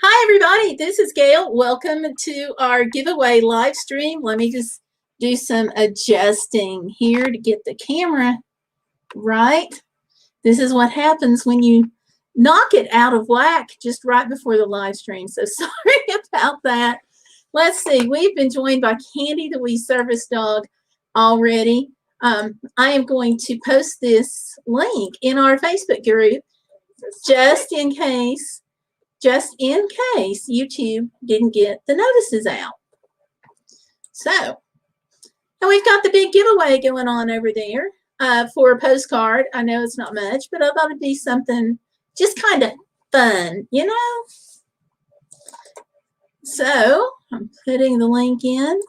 Hi, everybody. This is Gail. Welcome to our giveaway live stream. Let me just do some adjusting here to get the camera right. This is what happens when you knock it out of whack just right before the live stream. So sorry about that. Let's see. We've been joined by Candy, the wee service dog, already. I am going to post this link in our Facebook group just in case YouTube didn't get the notices out. So, and we've got the big giveaway going on over there for a postcard. I know it's not much, but I thought it'd be something just kind of fun, you know? So, I'm putting the link in.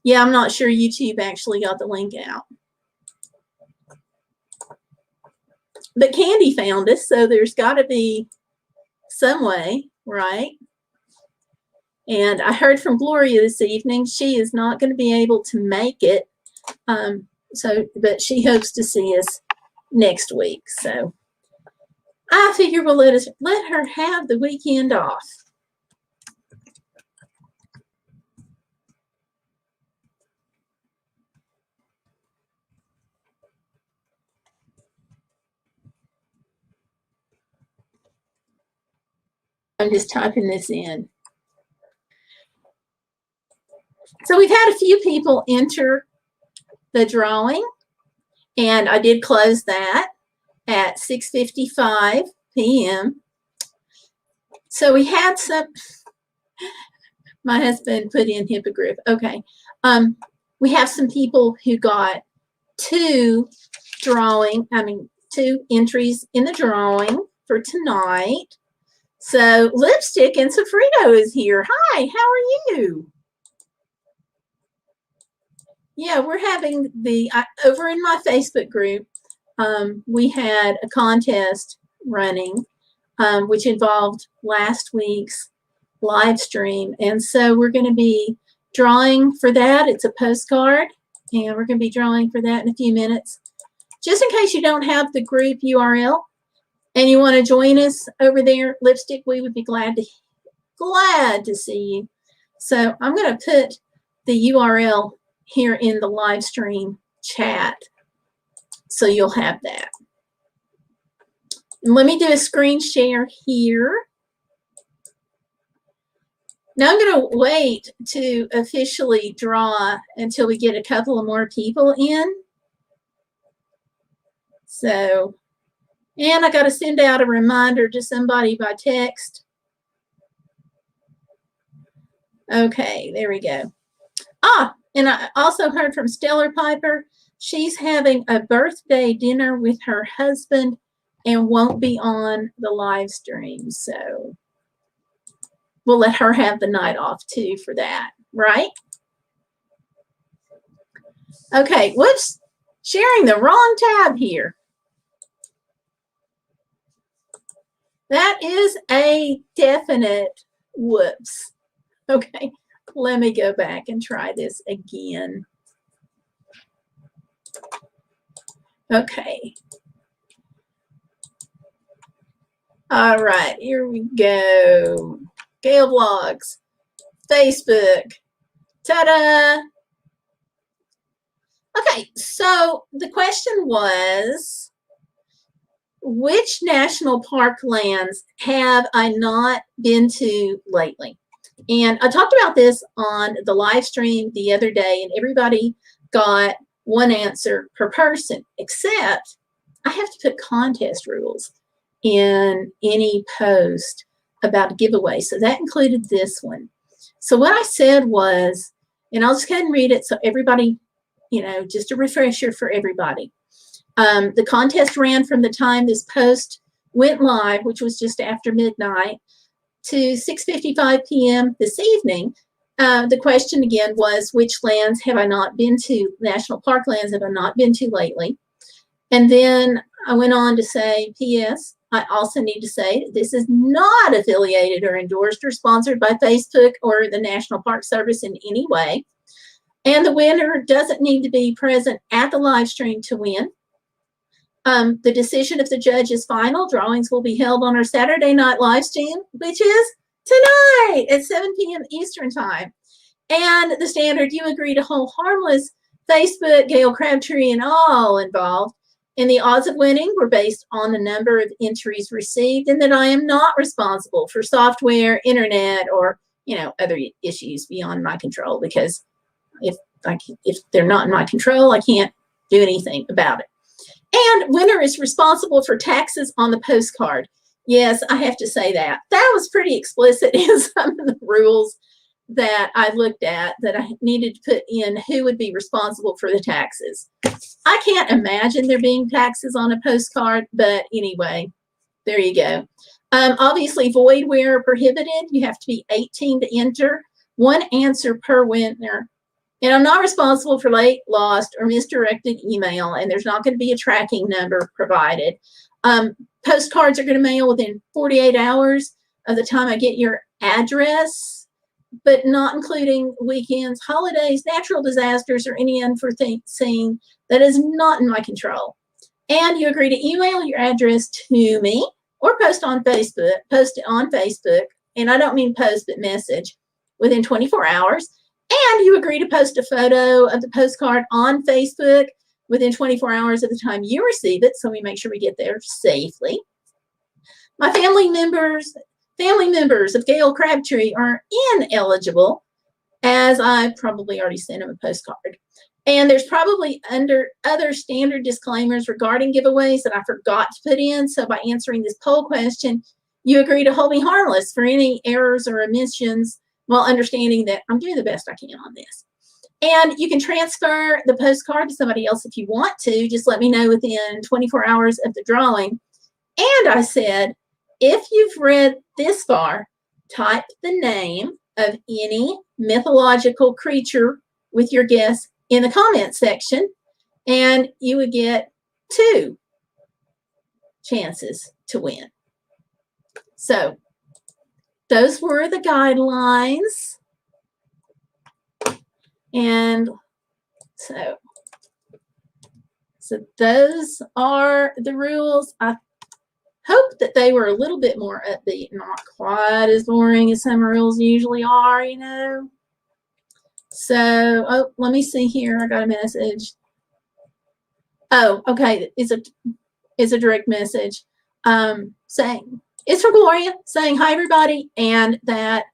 Yeah, I'm not sure YouTube actually got the link out. But Candy found us, so there's got to be some way, right? And I heard from Gloria this evening. She is not going to be able to make it, but she hopes to see us next week. So I figure we'll let her have the weekend off. I'm just typing this in. So we've had a few people enter the drawing, and I did close that at 6:55 p.m. So we had some, my husband put in hippogriff. Okay. We have some people who got two entries in the drawing for tonight. So Lipstick and Sofrito is here. Hi, how are you? Yeah, we're having over in my Facebook group, we had a contest running, which involved last week's live stream. And so we're going to be drawing for that. It's a postcard, and we're going to be drawing for that in a few minutes. Just in case you don't have the group URL and you want to join us over there, Lipstick, we would be glad to see you. So I'm going to put the URL here in the live stream chat so you'll have that. And let me do a screen share here. Now I'm going to wait to officially draw until we get a couple of more people in. So, and I got to send out a reminder to somebody by text. Okay, there we go. And I also heard from Stellar Piper. She's having a birthday dinner with her husband and won't be on the live stream. So we'll let her have the night off too for that, right? Okay, whoops, sharing the wrong tab here. That is a definite whoops. Okay, let me go back and try this again. Okay. All right, here we go. Gail Vlogs, Facebook. Ta-da! Okay, so the question was, which national park lands have I not been to lately? And I talked about this on the live stream the other day, and everybody got one answer per person, except I have to put contest rules in any post about a giveaway. So that included this one. So what I said was, and I'll just go ahead and read it so everybody, just a refresher for everybody. The contest ran from the time this post went live, which was just after midnight, to 6:55 p.m. this evening. The question again was, which lands have I not been to, national park lands have I not been to lately? And then I went on to say, P.S., I also need to say this is not affiliated or endorsed or sponsored by Facebook or the National Park Service in any way. And the winner doesn't need to be present at the live stream to win. The decision of the judge is final. Drawings will be held on our Saturday night live stream, which is tonight at 7 p.m. Eastern Time. And the standard, you agree to hold harmless Facebook, Gail Crabtree, and all involved. And the odds of winning were based on the number of entries received, and that I am not responsible for software, internet, or other issues beyond my control, because if they're not in my control, I can't do anything about it. And winner is responsible for taxes on the postcard. Yes, I have to say that. That was pretty explicit in some of the rules that I looked at, that I needed to put in who would be responsible for the taxes. I can't imagine there being taxes on a postcard, but anyway, there you go. Obviously, void where prohibited. You have to be 18 to enter. One answer per winner. And I'm not responsible for late, lost, or misdirected email, and there's not going to be a tracking number provided. Postcards are going to mail within 48 hours of the time I get your address, but not including weekends, holidays, natural disasters, or any unforeseen that is not in my control. And you agree to email your address to me or post it on Facebook, and I don't mean post, but message, within 24 hours. And you agree to post a photo of the postcard on Facebook within 24 hours of the time you receive it, so we make sure we get there safely. My family members of Gail Crabtree are ineligible, as I probably already sent them a postcard. And there's probably other standard disclaimers regarding giveaways that I forgot to put in. So by answering this poll question, you agree to hold me harmless for any errors or omissions, while understanding that I'm doing the best I can on this. And you can transfer the postcard to somebody else if you want to. Just let me know within 24 hours of the drawing. And I said, if you've read this far, type the name of any mythological creature with your guess in the comment section, and you would get 2 chances to win. So those were the guidelines. And so those are the rules. I hope that they were a little bit more upbeat, not quite as boring as some rules usually are, So, oh, let me see here. I got a message. Oh, okay. It's a direct message saying, it's for Gloria, saying hi, everybody, and that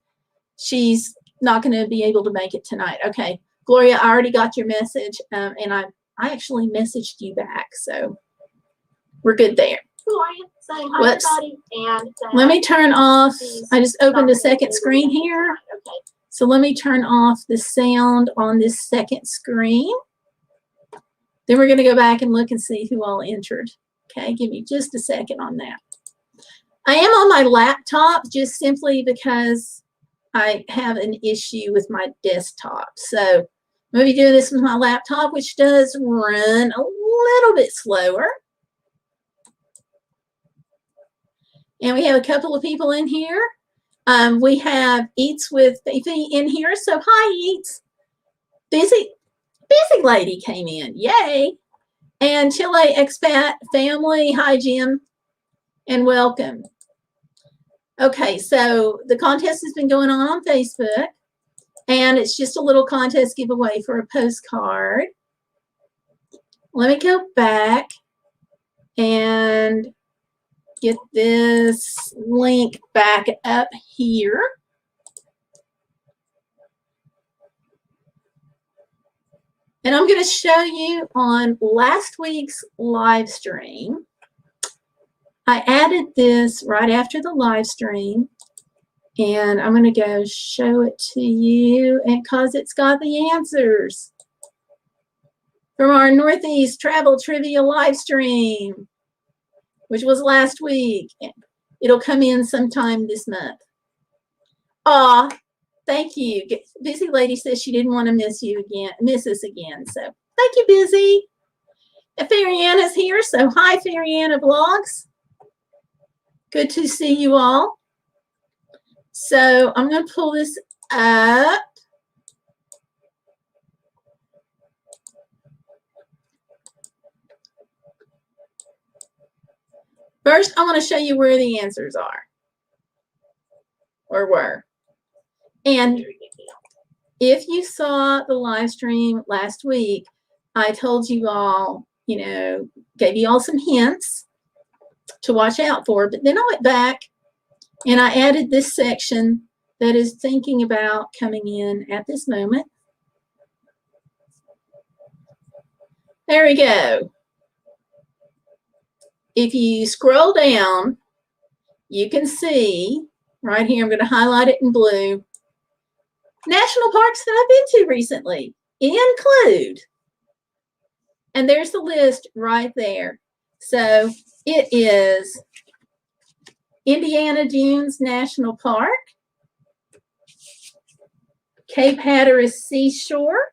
she's not going to be able to make it tonight. Okay, Gloria, I already got your message, and I actually messaged you back, so we're good there. Gloria, saying hi, everybody, and let me turn off. I just opened a second screen here. Okay. So let me turn off the sound on this second screen. Then we're going to go back and look and see who all entered. Okay, give me just a second on that. I am on my laptop just simply because I have an issue with my desktop. So I'm going to be doing this with my laptop, which does run a little bit slower. And we have a couple of people in here. We have Eats with Fifi in here. So hi, Eats. Busy lady came in. Yay. And Chile Expat Family. Hi, Jim. And welcome. Okay, so the contest has been going on Facebook. And it's just a little contest giveaway for a postcard. Let me go back and get this link back up here. And I'm going to show you on last week's live stream. I added this right after the live stream, and I'm going to go show it to you, and because it's got the answers from our Northeast Travel Trivia live stream, which was last week. It'll come in sometime this month. Aw, thank you. Busy lady says she didn't want to miss us again. So thank you, Busy. And Fairy-Anna's here. So hi, Fairy-Anna Vlogs. Good to see you all. So I'm going to pull this up. First, I want to show you where the answers are, or were. And if you saw the live stream last week, I told you all, gave you all some hints to watch out for, but then I went back and I added this section that is thinking about coming in at this moment. There we go. If you scroll down, you can see right here, I'm going to highlight it in blue, national parks that I've been to recently include, and there's the list right there. So it is Indiana Dunes National Park, Cape Hatteras Seashore,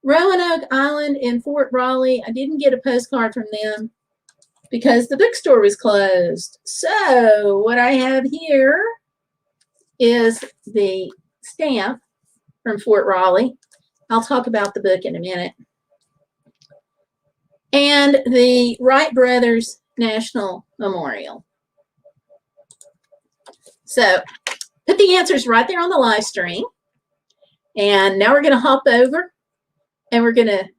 Roanoke Island and Fort Raleigh. I didn't get a postcard from them because the bookstore was closed. So what I have here is the stamp from Fort Raleigh. I'll talk about the book in a minute. And the Wright Brothers National Memorial. So put the answers right there on the live stream. And now we're going to hop over and we're going to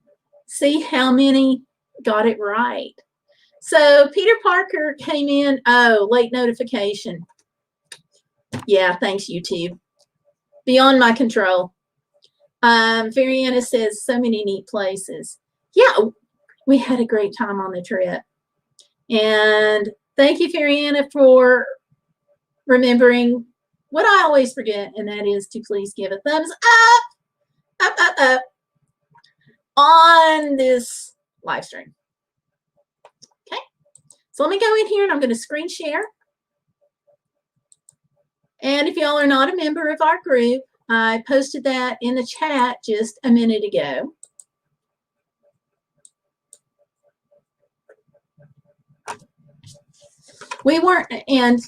see how many got it right. So Peter Parker came in, late notification. Yeah, thanks, YouTube. Beyond my control. Fariana says, so many neat places. Yeah, we had a great time on the trip. And thank you, Fariana, for remembering what I always forget, and that is to please give a thumbs up on this live stream. Okay, so let me go in here and I'm going to screen share. And if y'all are not a member of our group, I posted that in the chat just a minute ago. We weren't, and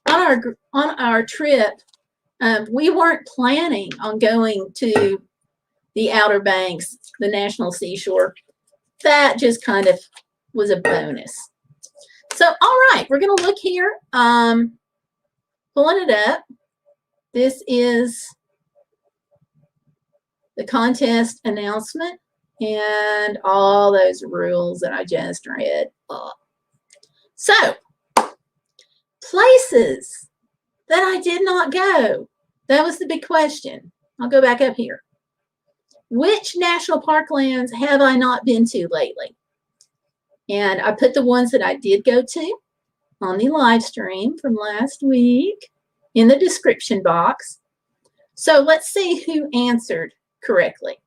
on our trip, we weren't planning on going to the Outer Banks, the National Seashore. That just kind of was a bonus. So, all right, we're going to look here. Pulling it up. This is the contest announcement and all those rules that I just read. So, places that I did not go. That was the big question. I'll go back up here. Which national parklands have I not been to lately? And I put the ones that I did go to on the live stream from last week in the description box. So let's see who answered correctly.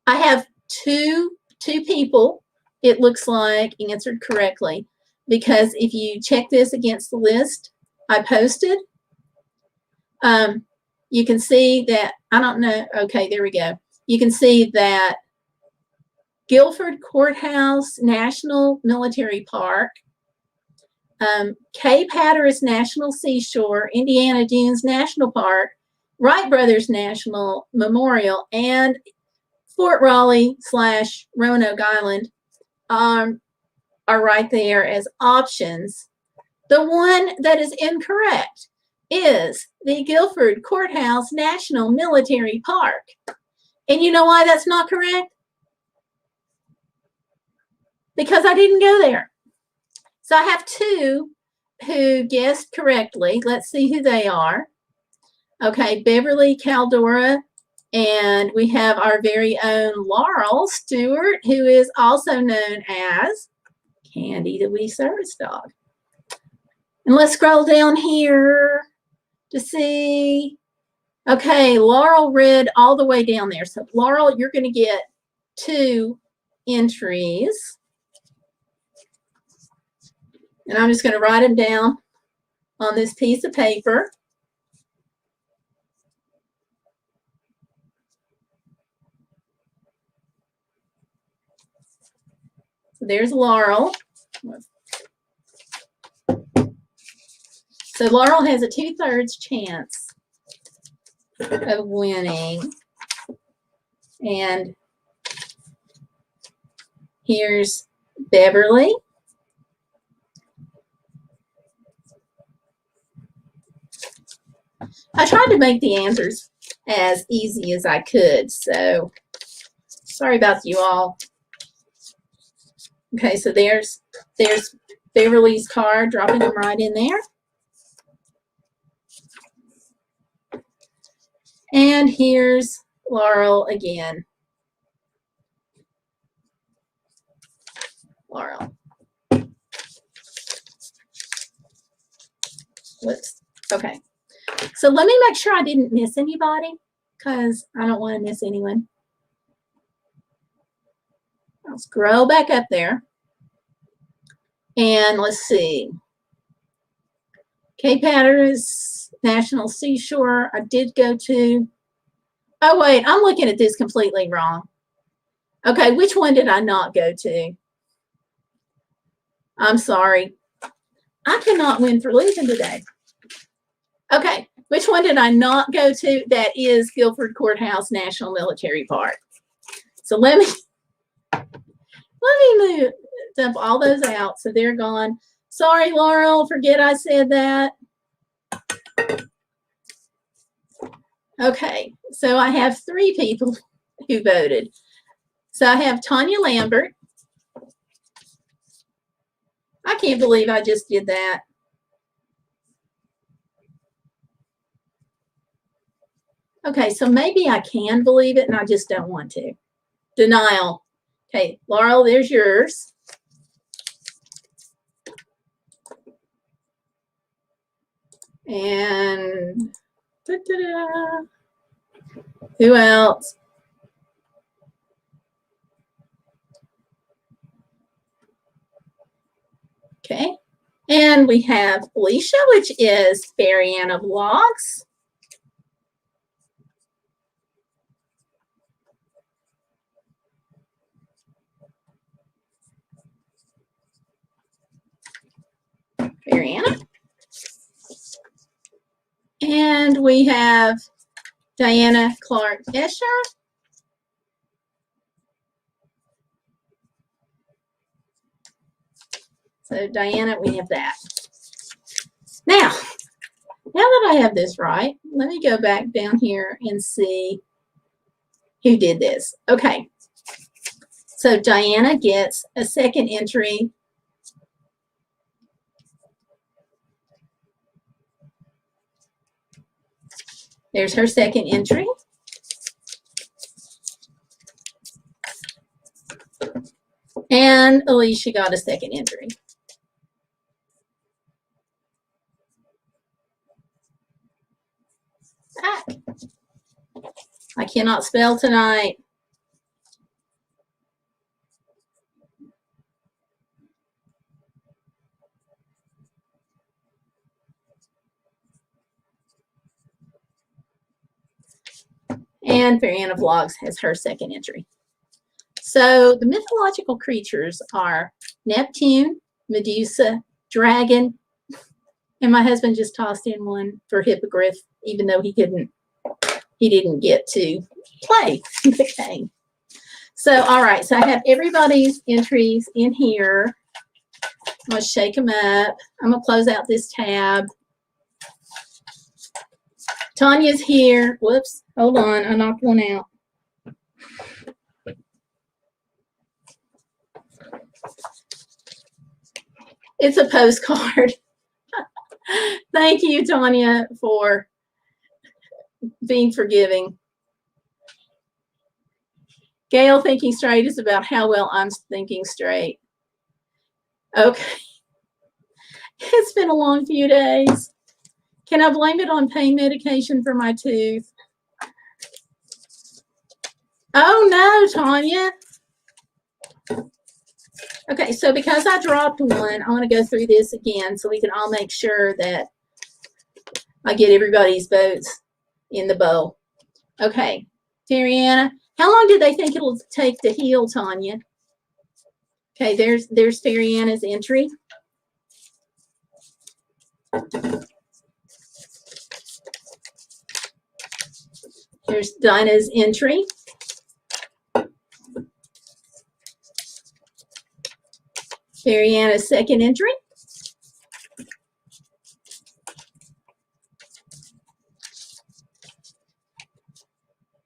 I have two people, it looks like, answered correctly, because if you check this against the list I posted, you can see that, I don't know, okay, there we go. You can see that Guilford Courthouse National Military Park, Cape Hatteras National Seashore, Indiana Dunes National Park, Wright Brothers National Memorial, and Fort Raleigh / Roanoke Island are right there as options. The one that is incorrect is the Guilford Courthouse National Military Park. And you know why that's not correct? Because I didn't go there. So I have two who guessed correctly. Let's see who they are. Okay, Beverly Caldora, and we have our very own Laurel Stewart, who is also known as Candy the Wee Service Dog. And let's scroll down here to see. Okay, Laurel read all the way down there. So Laurel, you're going to get 2 entries. And I'm just going to write them down on this piece of paper. So there's Laurel. So Laurel has a 2/3 chance of winning. And here's Beverly. I tried to make the answers as easy as I could, so sorry about you all. Okay, so there's Beverly's card, dropping them right in there. And here's Laurel again. Laurel. Whoops. Okay. So let me make sure I didn't miss anybody, because I don't want to miss anyone. I'll scroll back up there. And let's see. Cape Hatteras National Seashore, I did go to. Oh, wait, I'm looking at this completely wrong. Okay, which one did I not go to? I'm sorry. I cannot win for losing today. Okay, which one did I not go to? That is Guilford Courthouse National Military Park. So let me move, dump all those out so they're gone. Sorry, Laurel, forget I said that. Okay, so I have 3 people who voted. So I have Tanya Lambert. I can't believe I just did that. Okay, so maybe I can believe it and I just don't want to. Denial. Okay, Laurel, there's yours. And who else? Okay, and we have Alicia, which is Fairy-Anna Vlogs. Fairy-Anna. And we have Diana Clark Escher. So Diana, we have that. Now that I have this right, let me go back down here and see who did this. Okay. So Diana gets a second entry. There's her second entry. And Alicia got a second entry. Ah, I cannot spell tonight. And Fairy-Anna Vlogs has her second entry. So the mythological creatures are Neptune, Medusa, Dragon, and my husband just tossed in one for Hippogriff, even though he didn't get to play the game. So, all right, so I have everybody's entries in here. I'm going to shake them up. I'm going to close out this tab. Tanya's here. Whoops, hold on, I knocked one out. It's a postcard. Thank you, Tanya, for being forgiving. Gail thinking straight is about how well I'm thinking straight. Okay. It's been a long few days. Can I blame it on pain medication for my tooth? Oh no, Tanya. Okay, so because I dropped one, I want to go through this again so we can all make sure that I get everybody's votes in the bowl. Okay, Fairy-Anna, how long do they think it'll take to heal, Tanya? Okay, there's Fairy-Anna's entry. There's Dinah's entry. Mariana's second entry.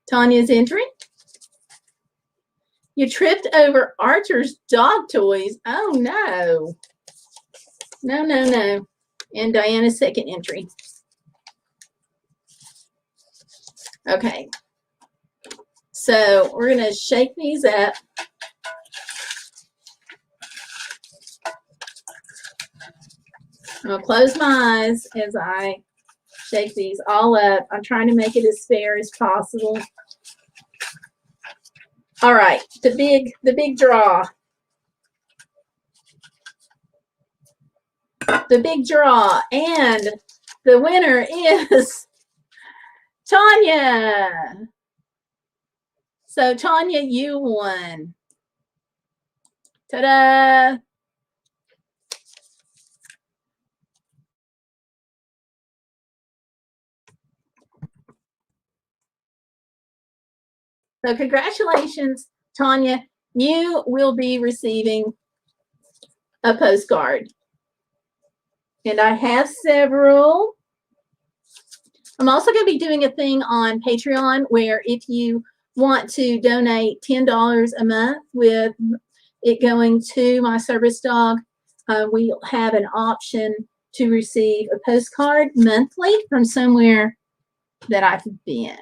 Tanya's entry. You tripped over Archer's dog toys. Oh, no. No, no, no. And Diana's second entry. Okay. So we're going to shake these up. I'm going to close my eyes as I shake these all up. I'm trying to make it as fair as possible. All right, the big draw. The big draw. And the winner is Tanya. So Tanya, you won. Ta-da! So congratulations, Tanya. You will be receiving a postcard. And I have several. I'm also going to be doing a thing on Patreon where if you want to donate $10 a month with it going to my service dog, we have an option to receive a postcard monthly from somewhere that I've been.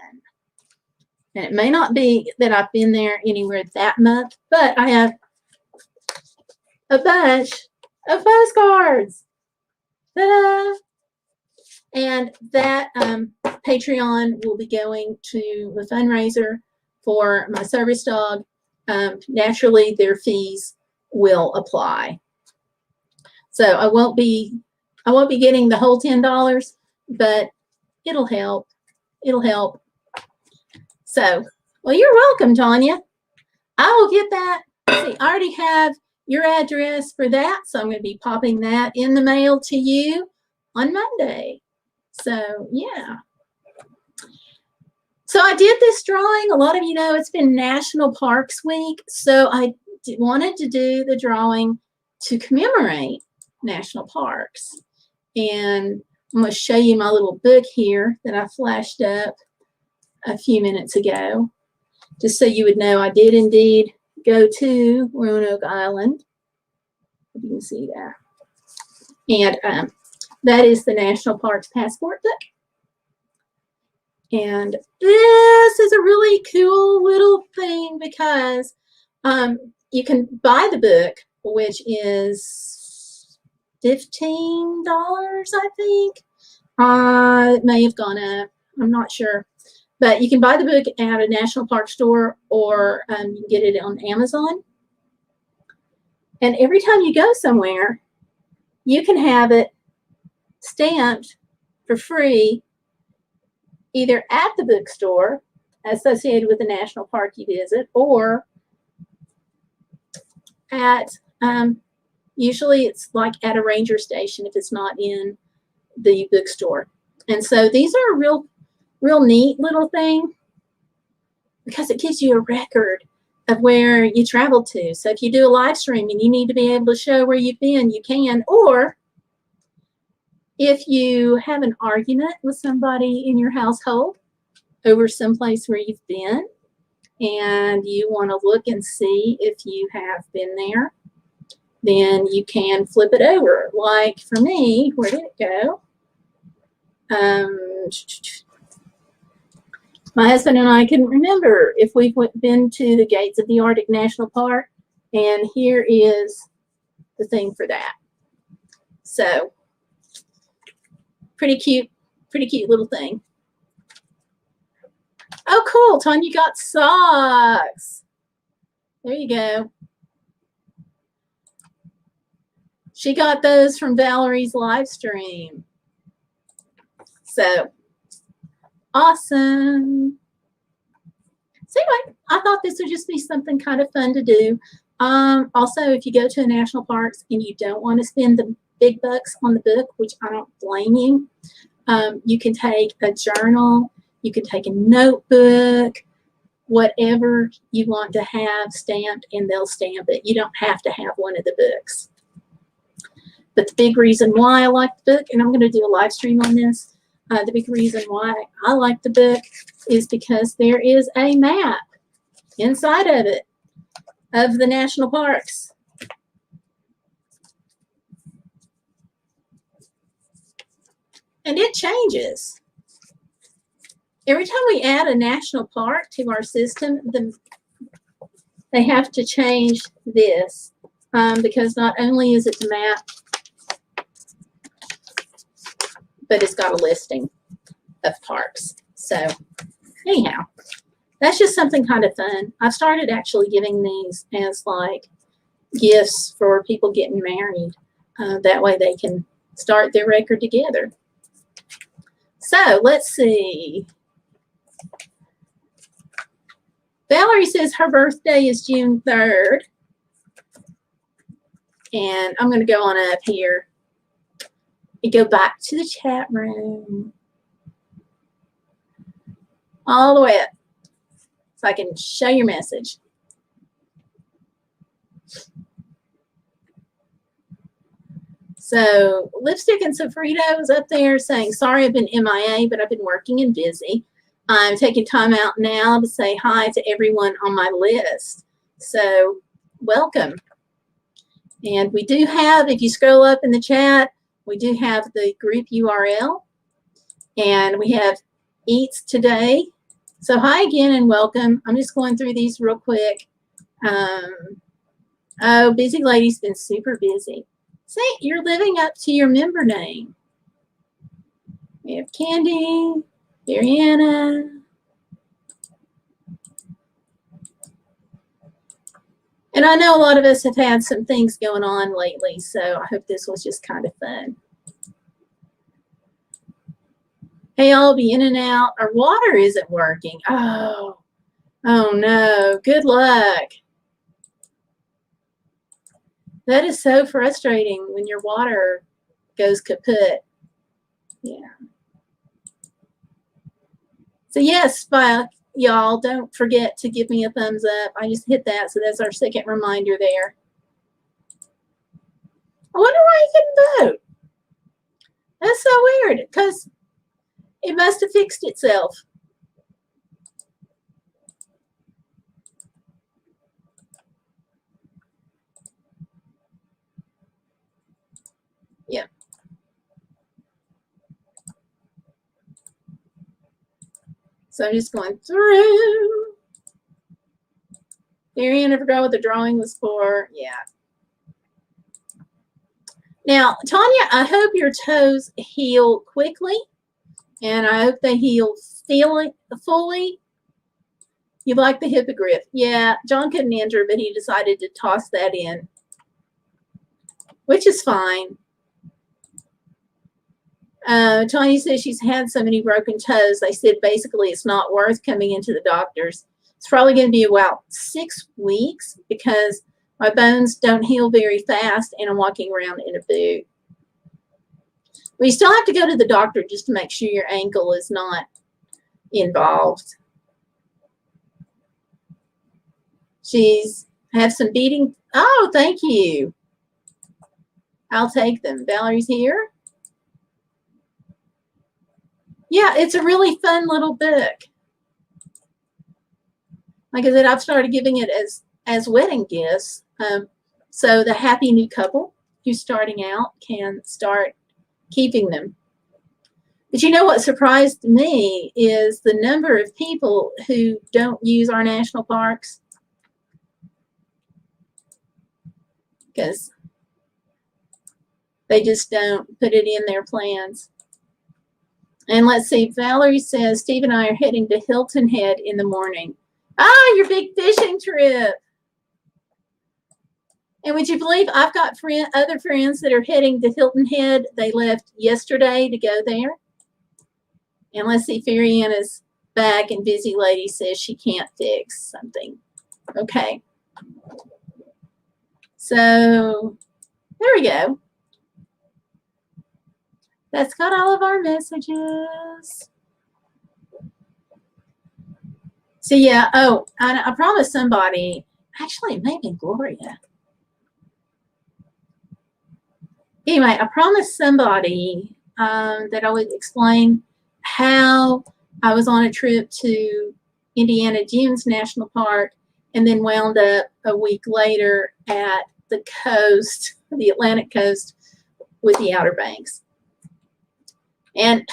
And it may not be that I've been there anywhere that month, but I have a bunch of postcards. Ta-da! And that Patreon will be going to a fundraiser for my service dog. Naturally, their fees will apply. So I won't be getting the whole $10, but it'll help. It'll help. So, well, you're welcome, Tanya. I will get that. See, I already have your address for that, so I'm going to be popping that in the mail to you on Monday. So, yeah. So I did this drawing. A lot of you know it's been National Parks Week, so I wanted to do the drawing to commemorate national parks. And I'm going to show you my little book here that I flashed up a few minutes ago, just so you would know I did indeed go to Roanoke Island. If you can see that. And that is the National Parks Passport book. And this is a really cool little thing because you can buy the book, which is $15, I think. It may have gone up. I'm not sure. But you can buy the book at a national park store, or you can get it on Amazon. And every time you go somewhere, you can have it stamped for free, either at the bookstore associated with the national park you visit, or at, usually it's like at a ranger station if it's not in the bookstore. And so these are a real neat little thing because it gives you a record of where you traveled to. So if you do a live stream and you need to be able to show where you've been, you can. Or if you have an argument with somebody in your household over someplace where you've been and you want to look and see if you have been there, then you can flip it over. Like for me, where did it go? My husband and I couldn't remember if we've been to the gates of the Arctic National Park, and here is the thing for that. So, pretty cute little thing. Oh, cool, Tanya got socks. There you go. She got those from Valerie's live stream. So, awesome. So anyway, I thought this would just be something kind of fun to do. Also, if you go to national parks and you don't want to spend the big bucks on the book, which I don't blame you, you can take a journal, you can take a notebook, whatever you want to have stamped, and they'll stamp it. You don't have to have one of the books. But the big reason why I like the book, and I'm going to do a live stream on this, the big reason why I like the book is because there is a map inside of it of the national parks. And it changes. Every time we add a national park to our system, they have to change this because not only is it the map, but it's got a listing of parks. So anyhow, that's just something kind of fun. I've started actually giving these as like gifts for people getting married. That way they can start their record together. So let's see. Valerie says her birthday is June 3rd. And I'm going to go on up here and go back to the chat room. All the way up. So I can show your message. So Lipstick and Sofrito is up there saying, sorry I've been MIA, but I've been working and busy. I'm taking time out now to say hi to everyone on my list. So welcome. And we do have, if you scroll up in the chat, we do have the group URL. And we have Eats Today. So hi again and welcome. I'm just going through these real quick. Oh, Busy Lady's been super busy. See, you're living up to your member name. We have Candy, Mariana. And I know a lot of us have had some things going on lately, so I hope this was just kind of fun. Hey, I'll be in and out. Our water isn't working. Oh no. Good luck. That is so frustrating when your water goes kaput. Yeah. So yes, y'all, don't forget to give me a thumbs up. I just hit that, so that's our second reminder there. I wonder why you couldn't vote. That's so weird, because it must have fixed itself. Yeah. So I'm just going through. Marianne, I forgot what the drawing was for. Yeah. Now, Tanya, I hope your toes heal quickly, and I hope they heal fully. You like the hippogriff. Yeah, John couldn't enter, but he decided to toss that in, which is fine. Tanya says she's had so many broken toes. They said basically it's not worth coming into the doctors. It's probably going to be about 6 weeks because my bones don't heal very fast and I'm walking around in a boot. But you still have to go to the doctor just to make sure your ankle is not involved. She's had some beating. Oh, thank you. I'll take them. Valerie's here. Yeah, it's a really fun little book. Like I said, I've started giving it as wedding gifts. So the happy new couple who's starting out can start keeping them. But you know what surprised me is the number of people who don't use our national parks. Because they just don't put it in their plans. And let's see, Valerie says, Steve and I are heading to Hilton Head in the morning. Ah, your big fishing trip. And would you believe I've got other friends that are heading to Hilton Head. They left yesterday to go there. And let's see, Fariana's back and Busy Lady says she can't fix something. Okay. So there we go. That's got all of our messages. So yeah, oh, I promised somebody, actually it may have been Gloria. Anyway, I promised somebody that I would explain how I was on a trip to Indiana Dunes National Park and then wound up a week later at the coast, the Atlantic coast, with the Outer Banks. And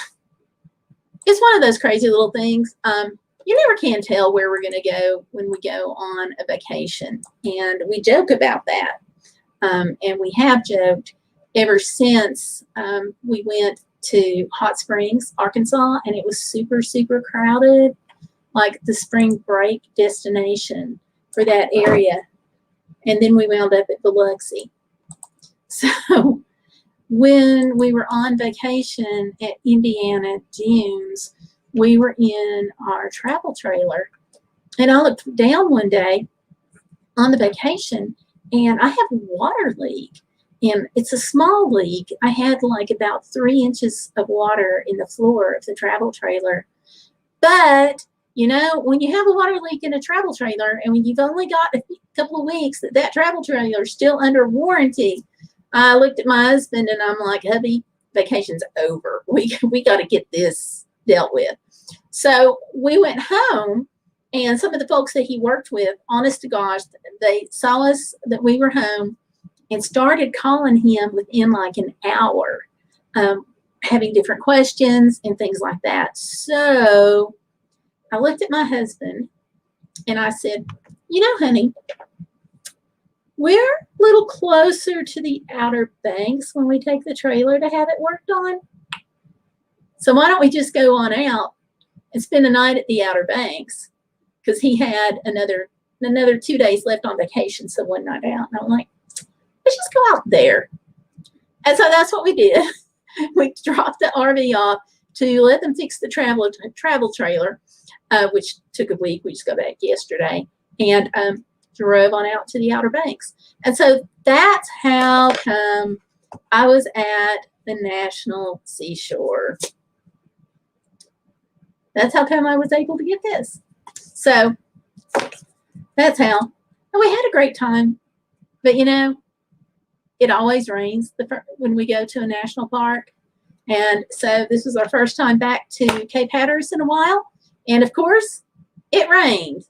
it's one of those crazy little things. You never can tell where we're going to go when we go on a vacation. And we joke about that. And we have joked ever since we went to Hot Springs, Arkansas, and it was super, super crowded, like the spring break destination for that area. And then we wound up at Biloxi. So when we were on vacation at Indiana Dunes, we were in our travel trailer. And I looked down one day on the vacation, and I have a water leak. And it's a small leak. I had like about 3 inches of water in the floor of the travel trailer. But, you know, when you have a water leak in a travel trailer and when you've only got a couple of weeks that travel trailer is still under warranty, I looked at my husband and I'm like, hubby, vacation's over. We got to get this dealt with. So we went home, and some of the folks that he worked with, honest to gosh, they saw us that we were home and started calling him within like an hour, having different questions and things like that. So I looked at my husband and I said, you know, honey, we're a little closer to the Outer Banks when we take the trailer to have it worked on. So why don't we just go on out and spend the night at the Outer Banks? Because he had another 2 days left on vacation, so one night out. And I'm like, let's just go out there. And so that's what we did. We dropped the RV off to let them fix the travel trailer, which took a week. We just got back yesterday, and drove on out to the Outer Banks. And so that's how come I was at the National Seashore. That's how come I was able to get this. So that's how. And we had a great time. But, you know, it always rains when we go to a national park. And so this was our first time back to Cape Hatteras in a while. And, of course, it rained.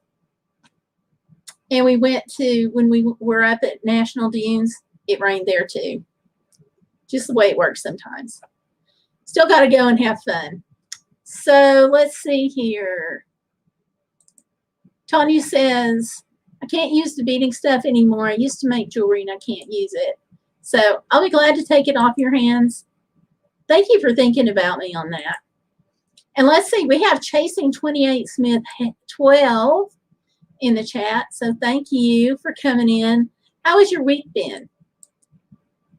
And we went to, when we were up at National Dunes, it rained there too. Just the way it works sometimes. Still got to go and have fun. So let's see here. Tanya says, I can't use the beading stuff anymore. I used to make jewelry and I can't use it. So I'll be glad to take it off your hands. Thank you for thinking about me on that. And let's see, we have Chasing 28 Smith 12 in the chat. So thank you for coming in. How has your week been?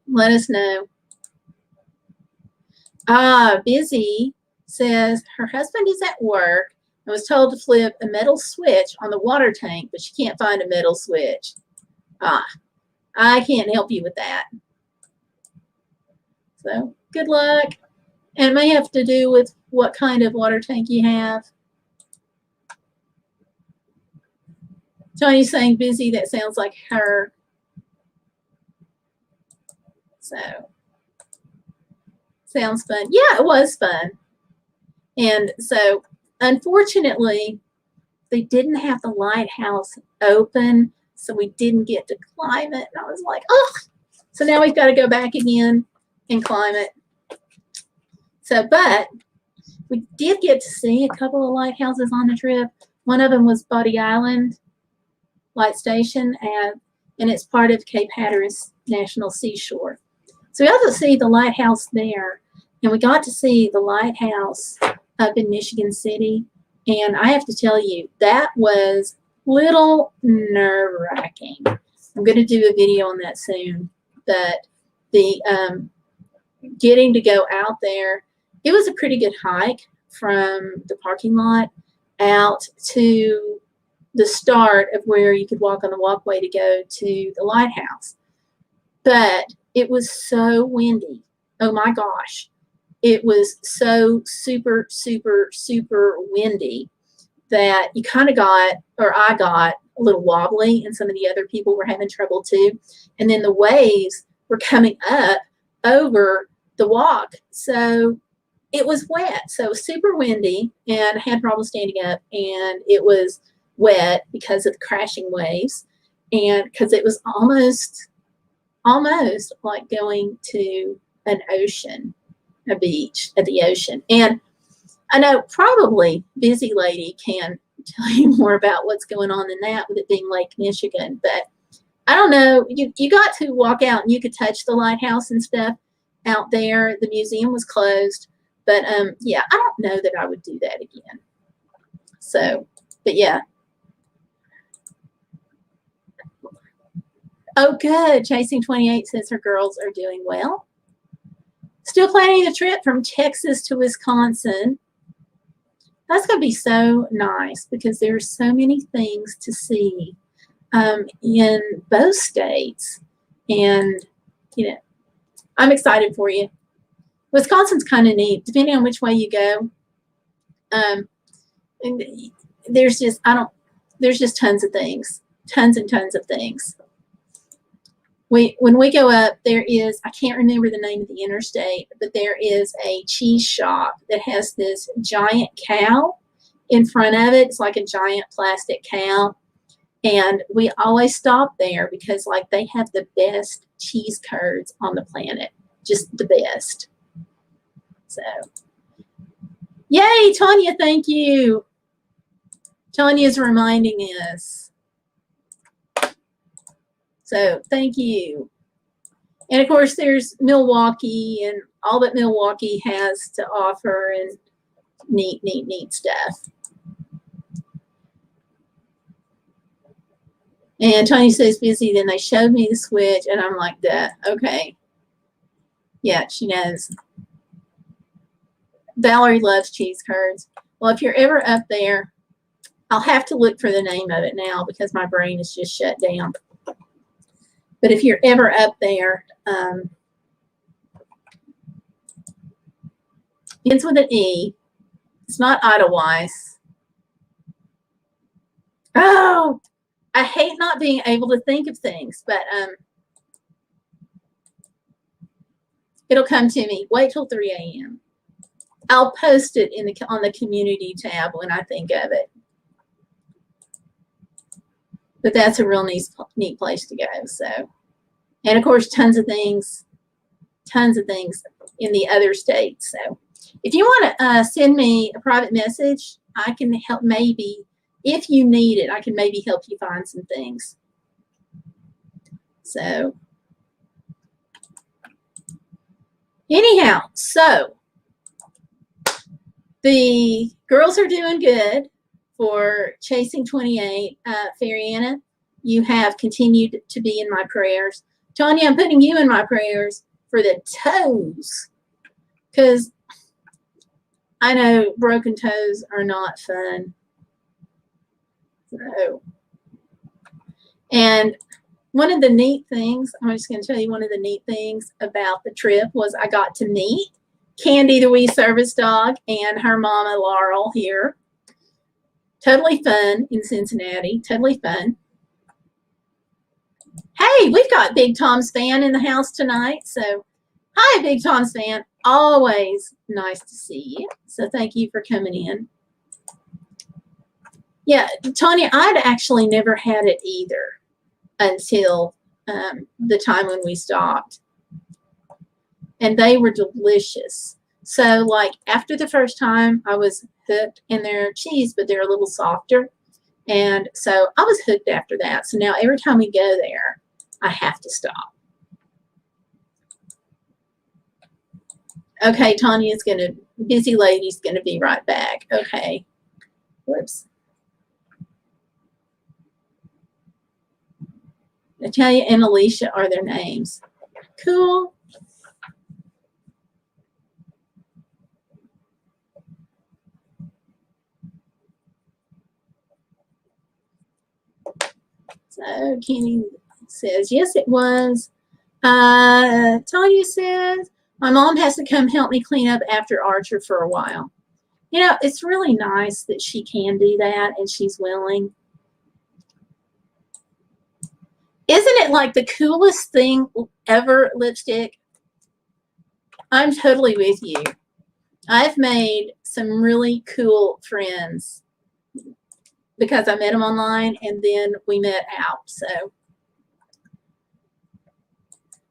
Let us know. Busy says her husband is at work and was told to flip a metal switch on the water tank, but she can't find a metal switch. I can't help you with that. So good luck. And it may have to do with what kind of water tank you have. Tony's saying busy. That sounds like her. So sounds fun. Yeah, it was fun. And so unfortunately, they didn't have the lighthouse open, so we didn't get to climb it. And I was like, oh, so now we've got to go back again and climb it. So, but we did get to see a couple of lighthouses on the trip. One of them was Buddy Island Light Station, and it's part of Cape Hatteras National Seashore. So we got to see the lighthouse there, and we got to see the lighthouse up in Michigan City. And I have to tell you, that was a little nerve-wracking. I'm going to do a video on that soon. But the getting to go out there, it was a pretty good hike from the parking lot out to the start of where you could walk on the walkway to go to the lighthouse. But it was so windy. Oh my gosh. It was so super, super, super windy that you kind of got, or I got, a little wobbly, and some of the other people were having trouble too. And then the waves were coming up over the walk. So it was wet. So it was super windy and I had problems standing up, and it was wet because of the crashing waves, and because it was almost like going to an ocean, a beach at the ocean. And I know probably Busy Lady can tell you more about what's going on in that, with it being Lake Michigan. But I don't know. You got to walk out and you could touch the lighthouse and stuff out there. The museum was closed, but yeah, I don't know that I would do that again. So, but yeah. Oh, good. Chasing 28 says her girls are doing well. Still planning the trip from Texas to Wisconsin. That's going to be so nice because there's so many things to see in both states. And, you know, I'm excited for you. Wisconsin's kind of neat, depending on which way you go. And there's just, there's just tons of things, tons and tons of things. When we go up, there is, I can't remember the name of the interstate, but there is a cheese shop that has this giant cow in front of it. It's like a giant plastic cow. And we always stop there because, like, they have the best cheese curds on the planet. Just the best. So, yay, Tanya, thank you. Tanya's reminding us. So, thank you. And, of course, there's Milwaukee and all that Milwaukee has to offer, and neat, neat, neat stuff. And Tony says busy. Then they showed me the switch, and I'm like, that. Okay. Yeah, she knows. Valerie loves cheese curds. Well, if you're ever up there, I'll have to look for the name of it now because my brain is just shut down. But if you're ever up there, ends with an E. It's not Edelweiss. Oh, I hate not being able to think of things, but it'll come to me. Wait till 3 a.m. I'll post it in on the community tab when I think of it. But that's a real neat place to go. So, and of course, tons of things in the other states. So, if you want to send me a private message, I can help. Maybe if you need it, I can maybe help you find some things. So, anyhow, so the girls are doing good for Chasing 28. Fariana, you have continued to be in my prayers. Tanya, I'm putting you in my prayers for the toes, because I know broken toes are not fun. So, and one of the neat things, I'm just going to tell you one of the neat things about the trip was I got to meet Candy, the wee service dog, and her mama, Laurel, here. Totally fun in Cincinnati. Totally fun. Hey, we've got Big Tom's fan in the house tonight. So, hi, Big Tom's fan. Always nice to see you. So, thank you for coming in. Yeah, Tanya, I'd actually never had it either until the time when we stopped. And they were delicious. So, like, after the first time, I was hooked, and they're cheese, but they're a little softer. And so I was hooked after that. So now every time we go there, I have to stop. Okay, Tanya's busy lady's going to be right back. Okay. Whoops. Natalia and Alicia are their names. Cool. So Kenny says, yes, it was. Tanya says, my mom has to come help me clean up after Archer for a while. You know, it's really nice that she can do that and she's willing. Isn't it like the coolest thing ever, lipstick? I'm totally with you. I've made some really cool friends because I met them online and then we met out. So,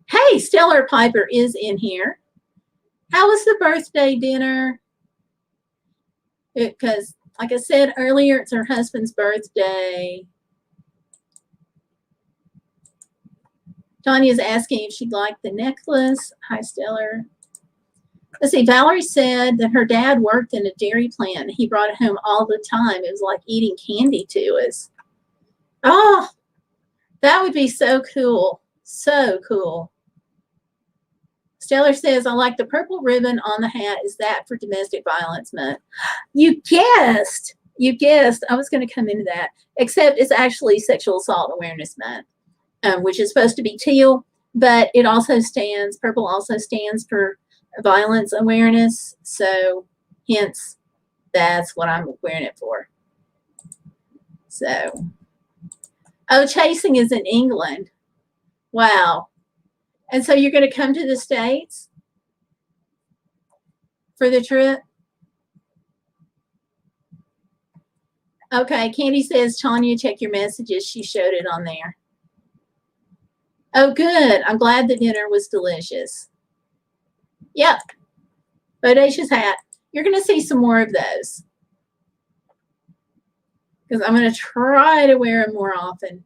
hey, Stellar Piper is in here. How was the birthday dinner? Because, like I said earlier, it's her husband's birthday. Tanya's asking if she'd like the necklace. Hi, Stellar. Let's see, Valerie said that her dad worked in a dairy plant. He brought it home all the time. It was like eating candy to us. Oh, that would be so cool. So cool. Stellar says, I like the purple ribbon on the hat. Is that for Domestic Violence Month? You guessed. You guessed. I was going to come into that. Except it's actually Sexual Assault Awareness Month, which is supposed to be teal, but it also stands, purple also stands for violence awareness. So hence, that's what I'm wearing it for. So, oh, chasing is in England. Wow. And so you're going to come to the States for the trip? Okay, Candy says, Tanya, check your messages. She showed it on there. Oh, good. I'm glad the dinner was delicious. Yep. Bodacious hat. You're going to see some more of those. Because I'm going to try to wear them more often.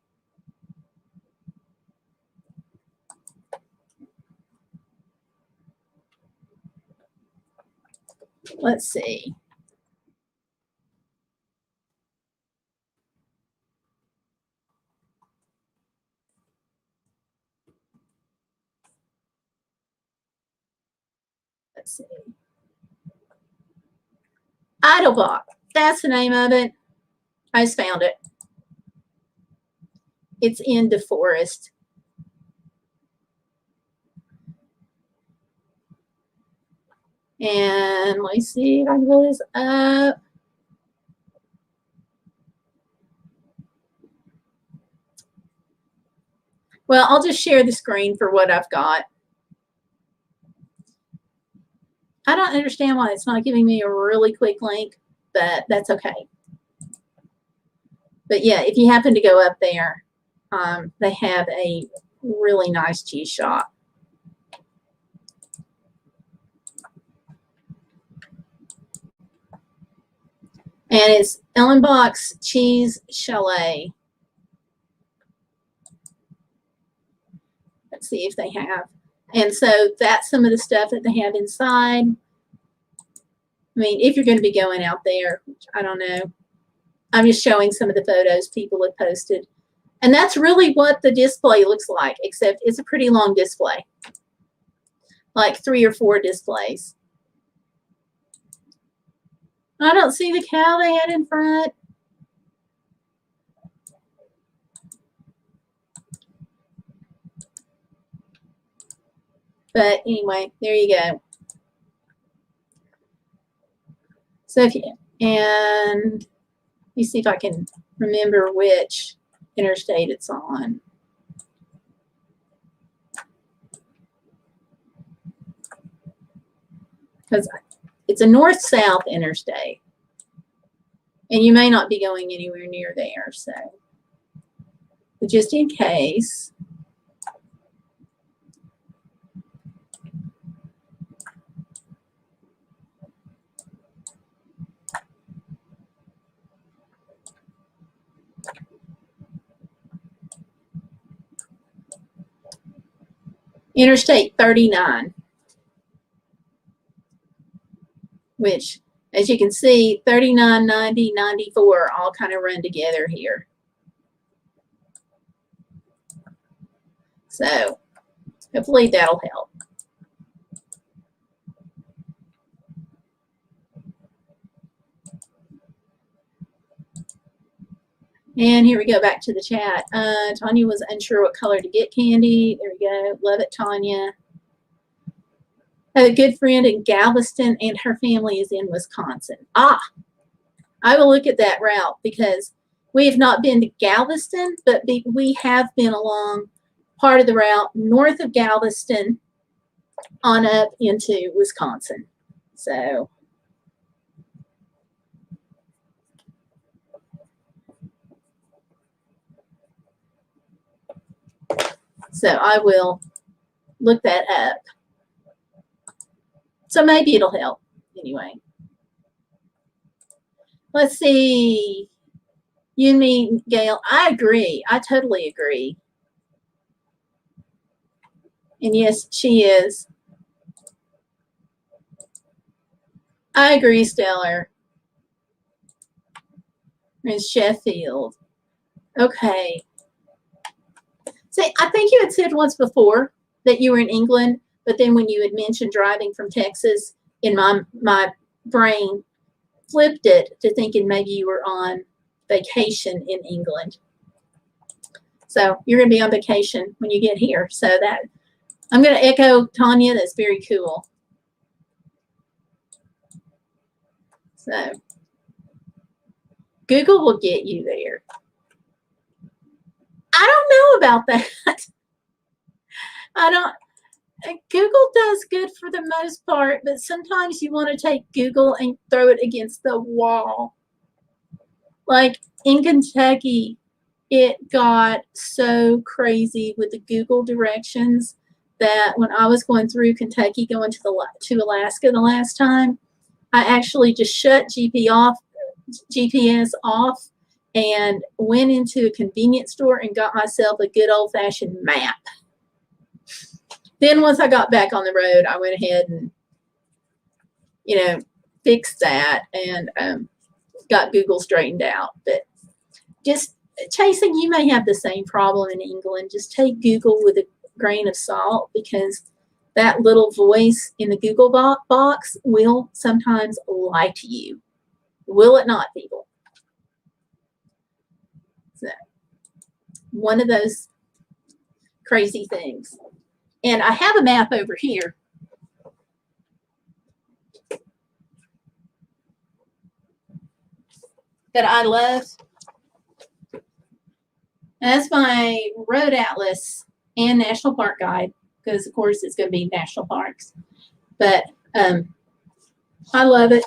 Let's see. Let's see. Idlebach. That's the name of it. I just found it. It's in DeForest. And let me see if I can pull this up. Well, I'll just share the screen for what I've got. I don't understand why it's not giving me a really quick link, but that's okay. But yeah, if you happen to go up there, they have a really nice cheese shop. And it's Ellenbach's Cheese Chalet. Let's see if they have. And so that's some of the stuff that they have inside. I mean, if you're going to be going out there, I don't know. I'm just showing some of the photos people have posted. And that's really what the display looks like, except it's a pretty long display. Like 3 or 4 displays. I don't see the cow they had in front. But anyway, there you go. So if you, and let me see if I can remember which interstate it's on. Because it's a north-south interstate. And you may not be going anywhere near there, so. But just in case. Interstate 39. Which, as you can see, 39, 90, 94 all kind of run together here. So, hopefully that'll help. And here we go back to the chat. Tanya was unsure what color to get Candy. There we go. Love it, Tanya. I have a good friend in Galveston, and her family is in Wisconsin. Ah, I will look at that route because we have not been to Galveston, but we have been along part of the route north of Galveston on up into Wisconsin. So I will look that up. So maybe it'll help anyway. Let's see. You and me, Gail. I agree. I totally agree. And yes, she is. I agree, Stellar. Ms. Sheffield. Okay. See, I think you had said once before that you were in England, but then when you had mentioned driving from Texas, in my brain flipped it to thinking maybe you were on vacation in England. So you're going to be on vacation when you get here. So that I'm going to echo Tanya. That's very cool. So Google will get you there. I don't know about that. Google does good for the most part, but sometimes you want to take Google and throw it against the wall. Like in Kentucky, it got so crazy with the Google directions that when I was going through Kentucky, going to Alaska the last time, I actually just shut GPS off and went into a convenience store and got myself a good old-fashioned map. Then once I got back on the road, I went ahead and, fixed that and got Google straightened out. But just chasing, you may have the same problem in England. Just take Google with a grain of salt, because that little voice in the Google box will sometimes lie to you. Will it not, people? So, one of those crazy things. And I have a map over here. That I love. And that's my road atlas and national park guide, because of course it's going to be national parks. But I love it.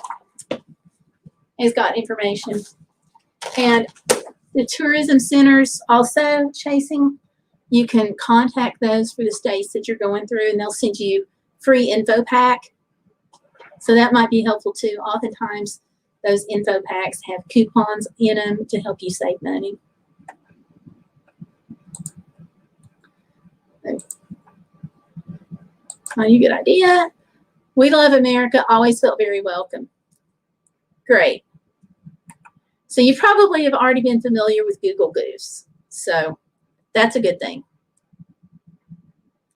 It's got information. And the tourism centers also, chasing, you can contact those for the states that you're going through, and they'll send you free info pack. So that might be helpful too. Oftentimes, those info packs have coupons in them to help you save money. Oh, you good idea. We love America. Always felt very welcome. Great. So you probably have already been familiar with Google Goose. So that's a good thing.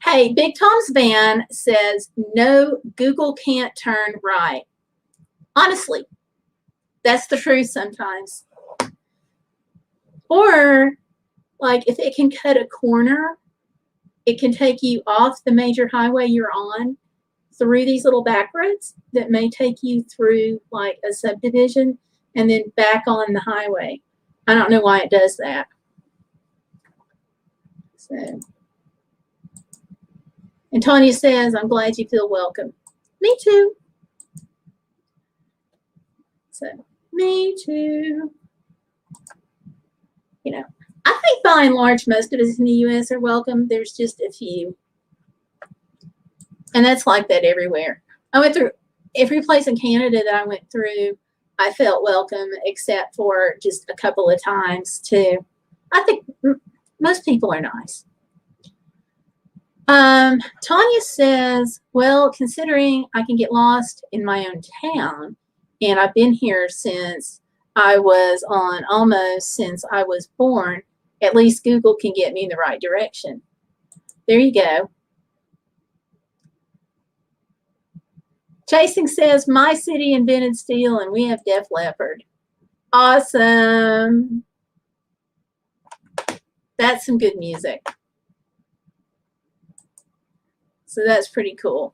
Hey, Big Tom's Van says, no, Google can't turn right. Honestly, that's the truth sometimes. Or, like, if it can cut a corner, it can take you off the major highway you're on through these little back roads that may take you through, like, a subdivision and then back on the highway. I don't know why it does that. So, and Tanya says, I'm glad you feel welcome. Me too. So, me too. I think by and large, most of us in the U.S. are welcome. There's just a few. And that's like that everywhere. I went through every place in Canada that I went through. I felt welcome, except for just a couple of times too. I think most people are nice. Tanya says, well, considering I can get lost in my own town, and I've been here since I was almost since I was born, at least Google can get me in the right direction. There you go. Chasing says, my city invented steel and we have Def Leppard. Awesome. That's some good music. So that's pretty cool.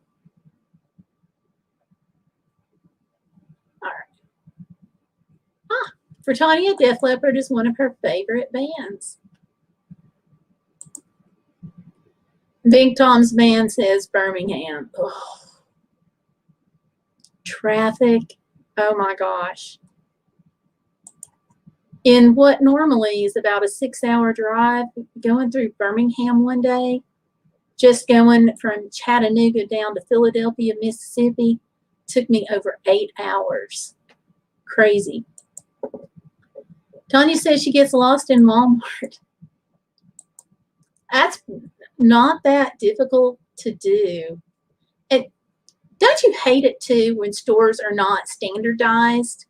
All right. For Tanya, Def Leppard is one of her favorite bands. Big Tom's man says Birmingham. Oh, traffic. Oh my gosh. In what normally is about a 6-hour drive, going through Birmingham one day, just going from Chattanooga down to Philadelphia, Mississippi, took me over 8 hours. Crazy. Tanya says she gets lost in Walmart. That's not that difficult to do. And don't you hate it too when stores are not standardized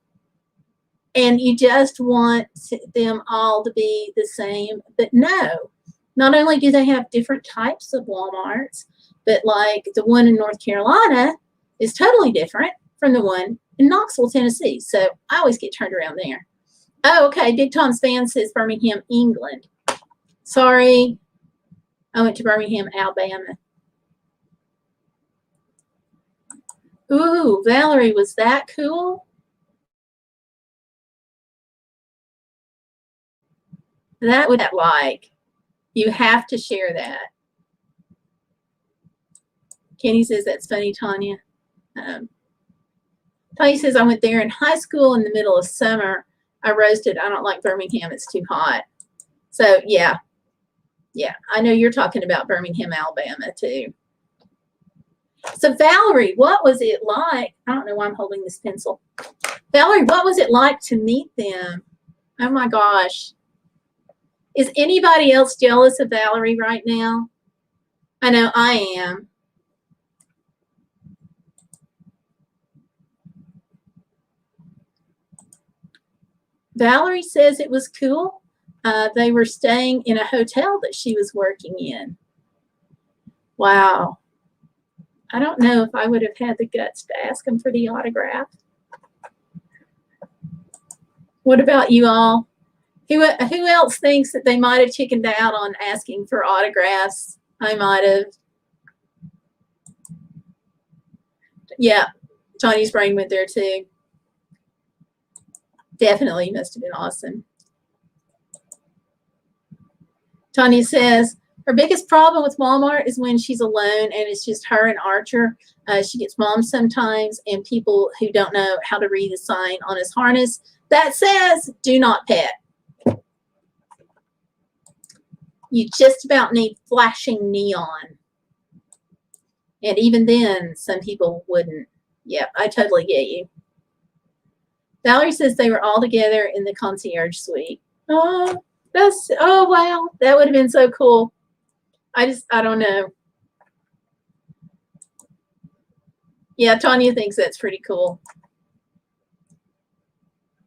and you just want them all to be the same? But no, not only do they have different types of Walmarts, but like the one in North Carolina is totally different from the one in Knoxville, Tennessee. So I always get turned around there. Oh, okay. Big Tom's fan says Birmingham, England. Sorry. I went to Birmingham, Alabama. Ooh, Valerie, was that cool? That would that like. You have to share that. Kenny says that's funny, Tanya. Tanya says I went there in high school in the middle of summer. I roasted. I don't like Birmingham. It's too hot. So yeah. Yeah, I know you're talking about Birmingham, Alabama too. So Valerie, what was it like? I don't know why I'm holding this pencil. Valerie, what was it like to meet them? Oh my gosh. Is anybody else jealous of Valerie right now? I know I am. Valerie says it was cool. They were staying in a hotel that she was working in. Wow. I don't know if I would have had the guts to ask them for the autograph. What about you all? Who else thinks that they might have chickened out on asking for autographs? I might have. Yeah, Johnny's brain went there too. Definitely must have been awesome. Tanya says, her biggest problem with Walmart is when she's alone and it's just her and Archer. She gets mom sometimes and people who don't know how to read the sign on his harness that says, do not pet. You just about need flashing neon. And even then, some people wouldn't. Yeah, I totally get you. Valerie says they were all together in the concierge suite. Oh, wow. That would have been so cool. I don't know. Yeah, Tanya thinks that's pretty cool.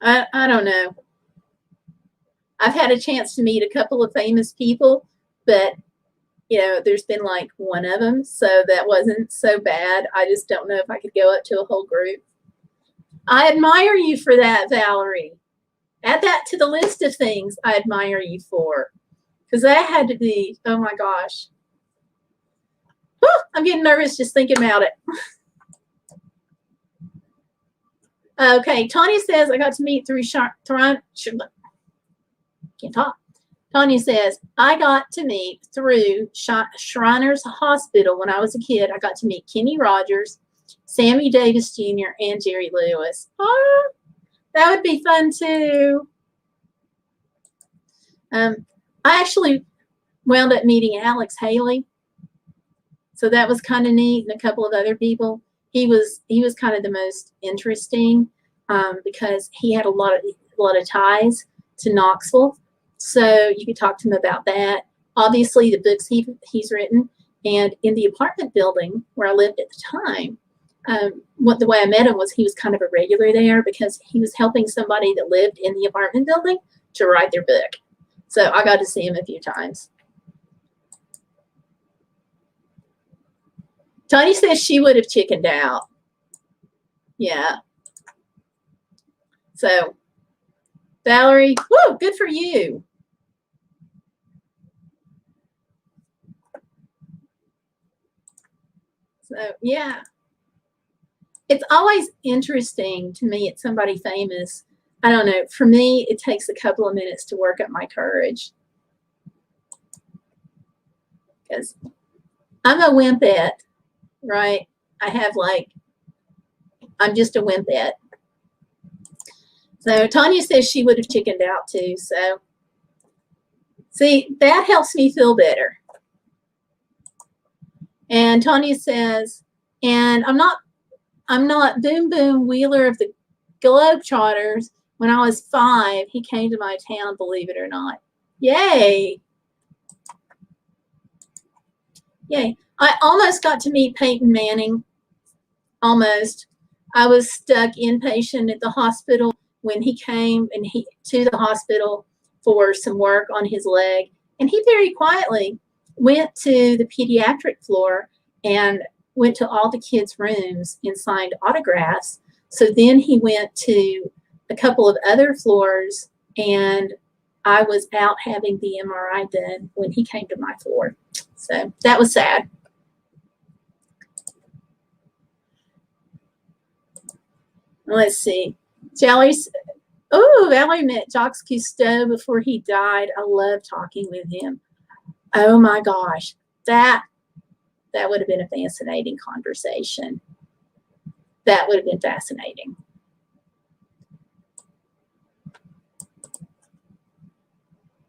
I don't know. I've had a chance to meet a couple of famous people, but you know, there's been like one of them, so that wasn't so bad. I just don't know if I could go up to a whole group. I admire you for that, Valerie. Add that to the list of things I admire you for, because that had to be, oh my gosh. Whew, I'm getting nervous just thinking about it. Okay, Tanya says I got to meet through can't talk. Tanya says, I got to meet through Shriners Hospital when I was a kid. I got to meet Kenny Rogers, Sammy Davis Jr., and Jerry Lewis. Oh, that would be fun too. I actually wound up meeting Alex Haley. So that was kind of neat, and a couple of other people. He was kind of the most interesting because he had a lot of ties to Knoxville. So you could talk to him about that. Obviously, the books he's written, and in the apartment building where I lived at the time, the way I met him was he was kind of a regular there because he was helping somebody that lived in the apartment building to write their book. So I got to see him a few times. Tony says she would have chickened out. Yeah. So, Valerie, woo, good for you. So, yeah. It's always interesting to meet somebody famous. I don't know. For me, it takes a couple of minutes to work up my courage. Because I'm a wimpette, right? I have like, I'm just a wimpette. So Tanya says she would have chickened out too. So see, that helps me feel better. And Tanya says, and I'm not Boom Boom Wheeler of the Globetrotters. When I was 5, he came to my town, believe it or not. Yay. Yay. I almost got to meet Peyton Manning. Almost. I was stuck inpatient at the hospital when he came to the hospital for some work on his leg. And he very quietly went to the pediatric floor and went to all the kids' rooms and signed autographs. So then he went to a couple of other floors, and I was out having the MRI done when he came to my floor. So that was sad. Let's see. Valerie met Jacques Cousteau before he died. I love talking with him. Oh my gosh, that would have been a fascinating conversation. That would have been fascinating.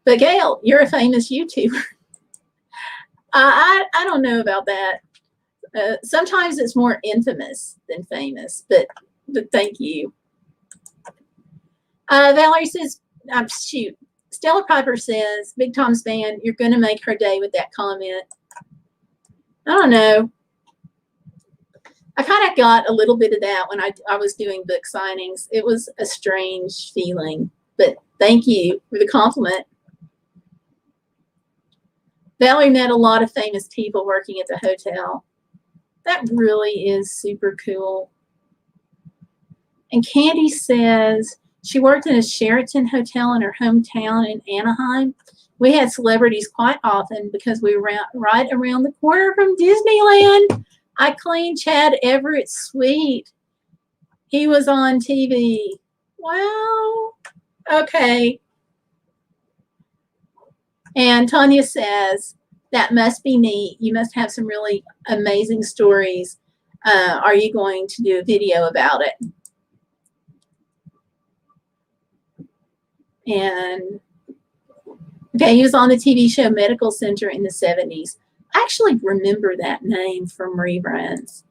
But Gail, you're a famous YouTuber. I don't know about that. Sometimes it's more infamous than famous, but thank you. Valerie says, shoot. Stella Piper says, Big Tom's fan, you're going to make her day with that comment. I don't know. I kind of got a little bit of that when I was doing book signings. It was a strange feeling, but thank you for the compliment. Valerie met a lot of famous people working at the hotel. That really is super cool. And Candy says she worked in a Sheraton hotel in her hometown in Anaheim. We had celebrities quite often because we were right around the corner from Disneyland. I cleaned Chad Everett's suite. He was on TV. Wow. Okay. And Tanya says, that must be neat. You must have some really amazing stories. Are you going to do a video about it? And okay, he was on the TV show Medical Center in the 70s. I actually remember that name from reruns.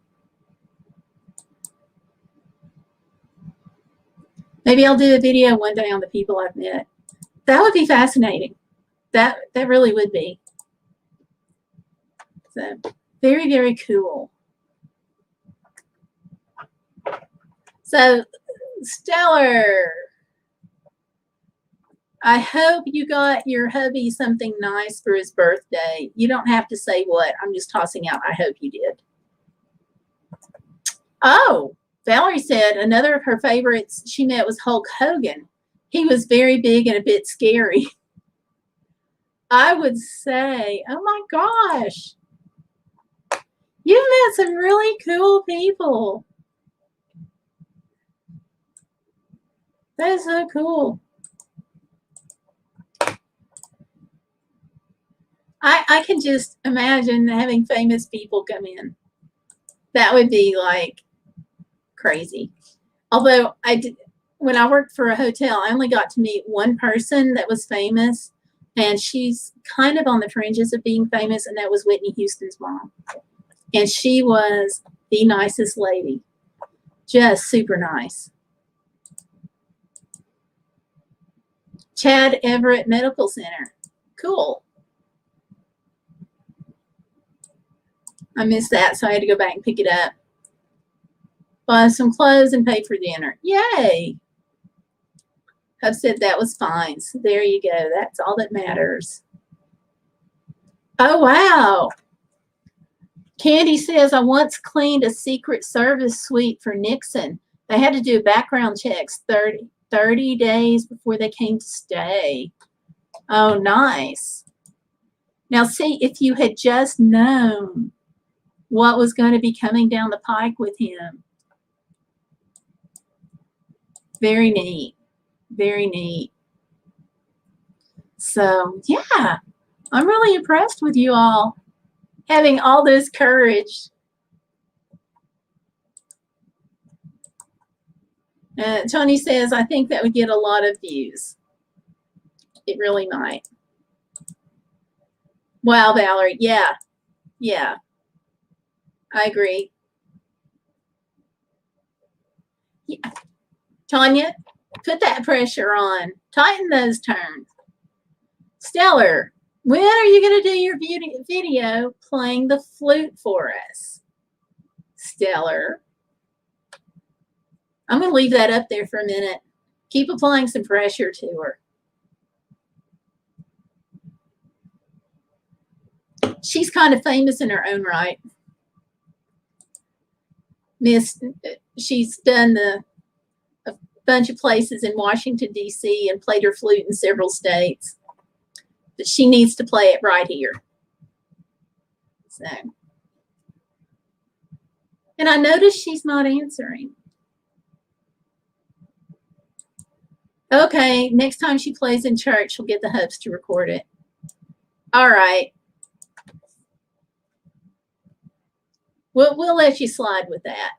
Maybe I'll do a video one day on the people I've met. That would be fascinating. That really would be. So very, very cool. So Stellar, I hope you got your hubby something nice for his birthday. You don't have to say what. I'm just tossing out, I hope you did. Oh, Valerie said another of her favorites she met was Hulk Hogan. He was very big and a bit scary. I would say, oh my gosh. You met some really cool people. That is so cool. I can just imagine having famous people come in. That would be like crazy. Although when I worked for a hotel, I only got to meet one person that was famous, and she's kind of on the fringes of being famous, and that was Whitney Houston's mom. And she was the nicest lady, just super nice. Chad Everett Medical Center. Cool. I missed that, so I had to go back and pick it up. Bought some clothes and paid for dinner. Yay! I've said that was fine. So there you go. That's all that matters. Oh, wow. Candy says, I once cleaned a Secret Service suite for Nixon. They had to do background checks 30 days before they came to stay. Oh, nice. Now, see, if you had just known what was going to be coming down the pike with him. Very neat. Very neat. So, yeah, I'm really impressed with you all. having all this courage. Tony says, I think that would get a lot of views. It really might. Wow, Valerie. Yeah. Yeah. I agree. Yeah. Tanya, put that pressure on. Tighten those turns. Stellar, when are you going to do your video playing the flute for us? Stellar. I'm going to leave that up there for a minute. Keep applying some pressure to her. She's kind of famous in her own right. She's done a bunch of places in Washington, D.C. and played her flute in several states. But she needs to play it right here. So, and I noticed she's not answering. Okay, next time she plays in church, she'll get the hubs to record it. All right. We'll let you slide with that.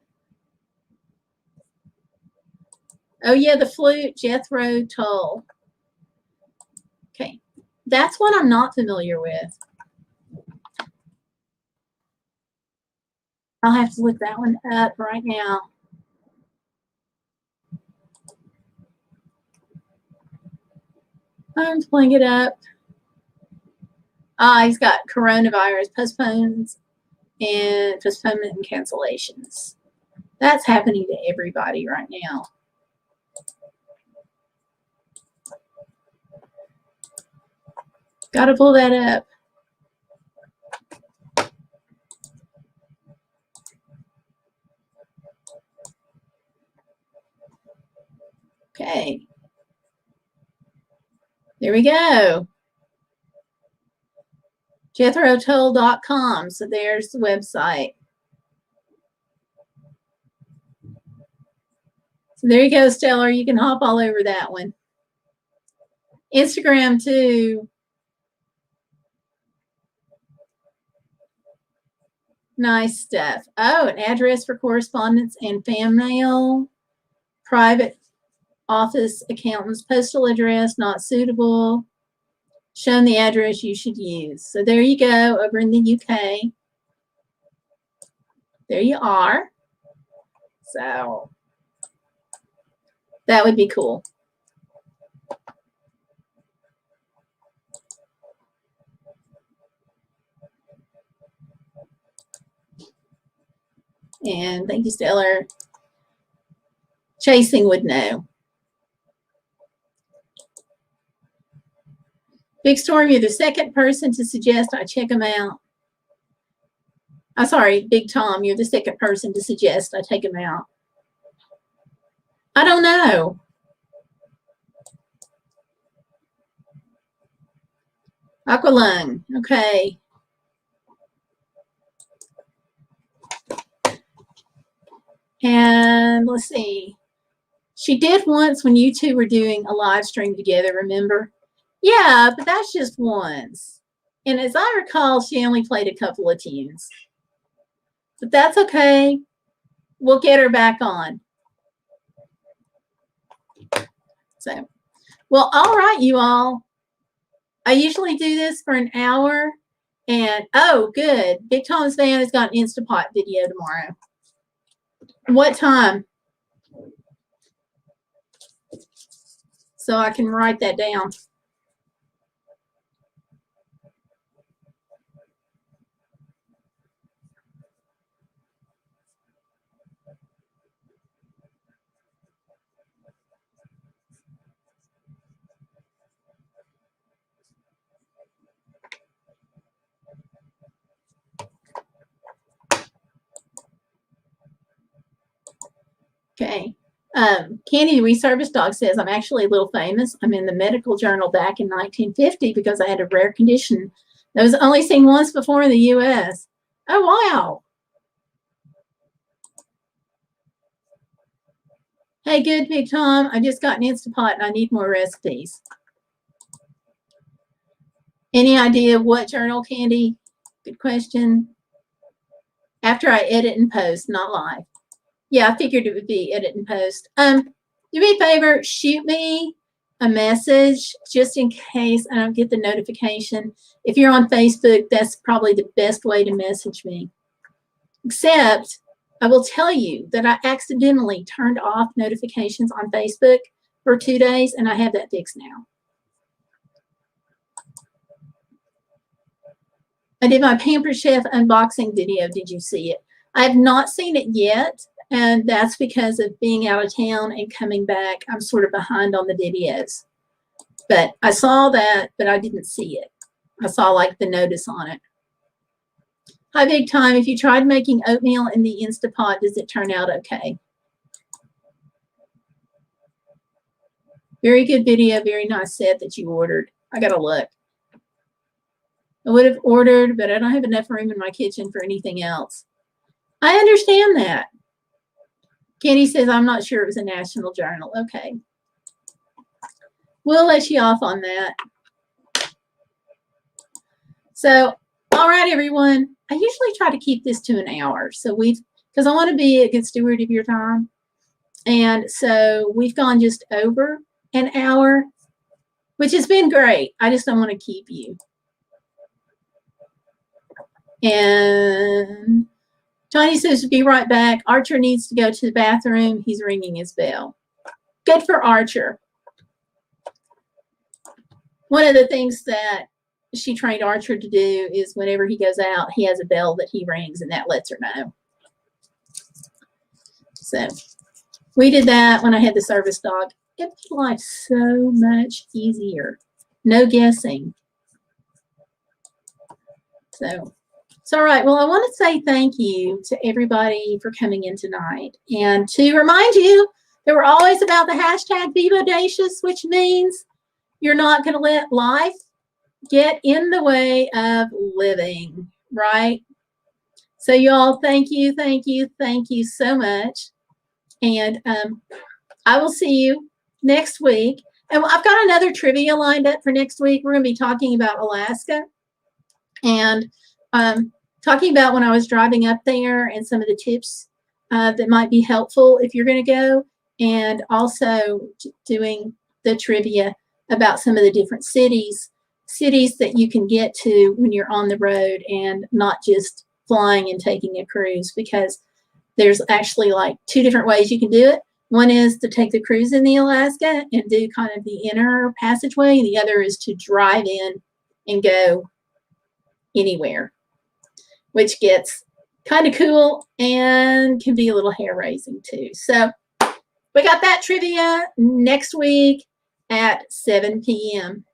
Oh, yeah, the flute, Jethro Tull. Okay, that's one I'm not familiar with. I'll have to look that one up right now. I'm pulling it up. He's got coronavirus postponements and postponement and cancellations. That's happening to everybody right now. Got to pull that up. Okay. There we go. JethroTull.com. So there's the website. So there you go, Stellar. You can hop all over that one. Instagram too. Nice stuff. Oh, an address for correspondence and fan mail. Private office accountant's postal address not suitable. Shown the address you should use. So there you go, over in the UK. There you are. So that would be cool. And thank you, Stellar. Chasing would know. Big Storm, you're the second person to suggest I check them out. I'm sorry, Big Tom, you're the second person to suggest I take them out. I don't know. Aqualung, okay. And let's see. She did once when you two were doing a live stream together, remember? Yeah, but that's just once. And as I recall, she only played a couple of tunes. But that's okay. We'll get her back on. So, well, all right, you all. I usually do this for an hour. And, oh, good. Big Tom's Van has got an Instapot video tomorrow. What time? So I can write that down. Okay. Candy the Reservice Dog says, I'm actually a little famous. I'm in the medical journal back in 1950 because I had a rare condition that was only seen once before in the U.S. Oh, wow. Hey, good, Big Tom. I just got an Instapot and I need more recipes. Any idea what journal, Candy? Good question. After I edit and post, not live. Yeah, I figured it would be edit and post. Do me a favor, shoot me a message just in case I don't get the notification. If you're on Facebook, that's probably the best way to message me. Except I will tell you that I accidentally turned off notifications on Facebook for 2 days, and I have that fixed now. I did my Pampered Chef unboxing video. Did you see it? I have not seen it yet, and that's because of being out of town and coming back. I'm sort of behind on the videos. But I saw that, but I didn't see it. I saw like the notice on it. Hi, Big Time. If you tried making oatmeal in the Instapot, does it turn out okay? Very good video. Very nice set that you ordered. I got to look. I would have ordered, but I don't have enough room in my kitchen for anything else. I understand that. Kenny says, I'm not sure it was a national journal. Okay. We'll let you off on that. So, all right, everyone. I usually try to keep this to an hour. So because I want to be a good steward of your time. And so we've gone just over an hour, which has been great. I just don't want to keep you. And Tony says, be right back. Archer needs to go to the bathroom. He's ringing his bell. Good for Archer. One of the things that she trained Archer to do is whenever he goes out, he has a bell that he rings, and that lets her know. So we did that when I had the service dog. It made life so much easier. No guessing. So it's all right. Well, I want to say thank you to everybody for coming in tonight. And to remind you that we're always about the hashtag Be Bodacious, which means you're not going to let life get in the way of living, right? So you all, thank you so much. And I will see you next week. And I've got another trivia lined up for next week. We're going to be talking about Alaska and talking about when I was driving up there and some of the tips that might be helpful if you're going to go, and also doing the trivia about some of the different cities that you can get to when you're on the road and not just flying and taking a cruise, because there's actually like 2 different ways you can do it. One is to take the cruise in the Alaska and do kind of the inner passageway. The other is to drive in and go anywhere, which gets kind of cool and can be a little hair-raising too. So we got that trivia next week at 7 p.m.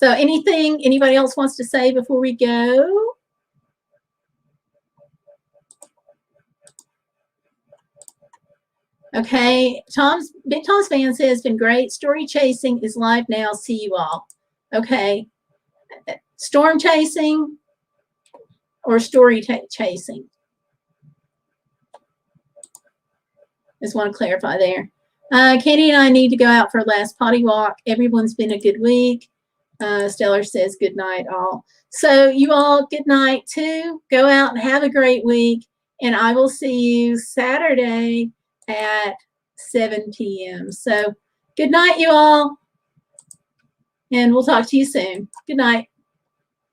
So anything anybody else wants to say before we go? Okay, Big Tom's fan says, been great. Story chasing is live now. See you all. Okay. Storm chasing or story chasing? Just want to clarify there. Katie and I need to go out for a last potty walk. Everyone's been a good week. Stellar says good night all. So you all, good night too. Go out and have a great week. And I will see you Saturday at 7 p.m. So good night, you all. And we'll talk to you soon. Good night.